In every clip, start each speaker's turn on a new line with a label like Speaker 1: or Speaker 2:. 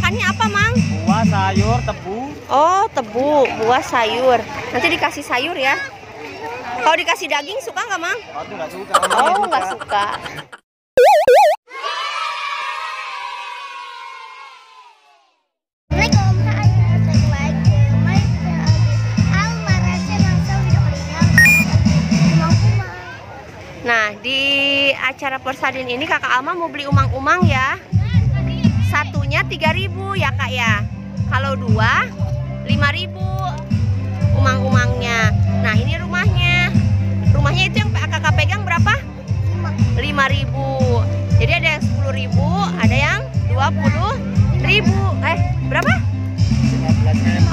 Speaker 1: makannya apa, Mang?
Speaker 2: Buah, sayur, tebu.
Speaker 1: Oh, tebu, buah, sayur. Nanti dikasih sayur ya. Kalau dikasih daging suka nggak, Mang?
Speaker 2: Aku nggak suka.
Speaker 1: Oh, nggak suka. Nah, di acara Porsadin ini Kakak Alma mau beli umang-umang ya. Satunya 3.000 ya, Kak ya. Kalau dua 5.000 umang-umangnya. Nah, ini rumahnya. Rumahnya itu yang Kakak pegang berapa? 5.000. Jadi ada yang 10.000, ada yang 20.000. Berapa?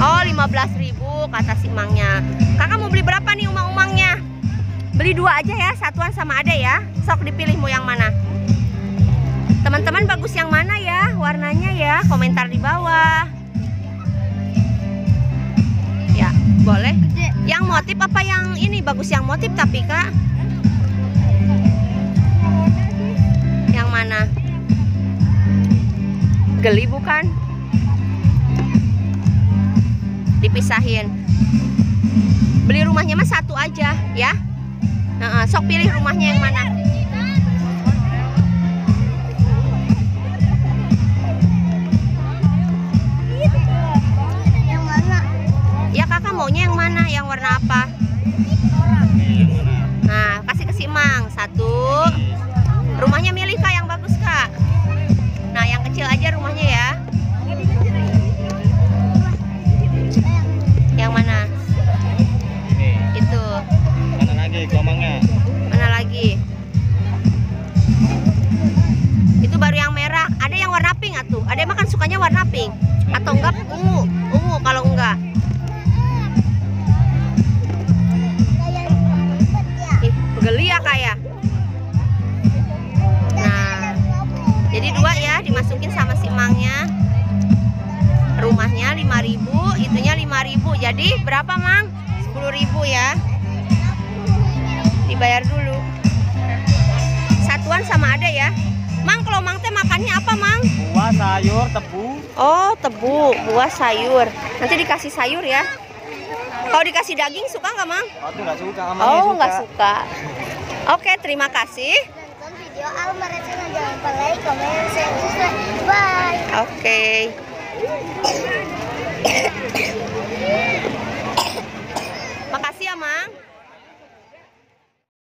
Speaker 2: 15.000.
Speaker 1: Oh, 15.000 kata si Mangnya. Kakak mau beli berapa nih umang-umangnya? Beli dua aja ya, satuan sama ada ya. Sok dipilih mau yang mana. Teman-teman bagus yang mana ya warnanya ya? Komentar di bawah. Ya, boleh. Yang motif apa yang ini? Bagus yang motif tapi, Kak. Yang mana? Geli bukan? Dipisahin. Beli rumahnya mah satu aja ya. Sok pilih rumahnya yang mana.
Speaker 3: Yang mana?
Speaker 1: Ya, Kakak maunya yang mana? Yang warna apa? Nah, kasih ke si Mang. Satu. Rumahnya milih, Kak, yang bagus, Kak. Nah, yang kecil aja rumahnya ya. Yang mana?
Speaker 2: Ini.
Speaker 1: Itu.
Speaker 2: Mana lagi gomangnya?
Speaker 1: Mana lagi? Itu baru yang merah. Ada yang warna pink atuh. Ada yang makan sukanya warna pink. Atau enggak ungu. Ungu kalau enggak. Ih, geli ya, Kak ya. Nah, jadi dua ya dimasukin sama si Mangnya. Rumahnya 5.000, itunya 5.000. Jadi berapa, Mang? 10.000 ya. Dibayar dulu. Satuan sama ada ya. Mang, kalau Mang teh makannya apa, Mang?
Speaker 2: Buah, sayur, tebu.
Speaker 1: Oh, tebu, buah, sayur. Nanti dikasih sayur ya. Kalau dikasih daging suka nggak, Mang?
Speaker 2: Aku nggak suka.
Speaker 1: Oh, nggak suka. Oke, terima kasih.
Speaker 3: Nonton video Alma Racana, jangan lupa like, komen, share, subscribe. Bye.
Speaker 1: Oke. Makasih ya, Mang.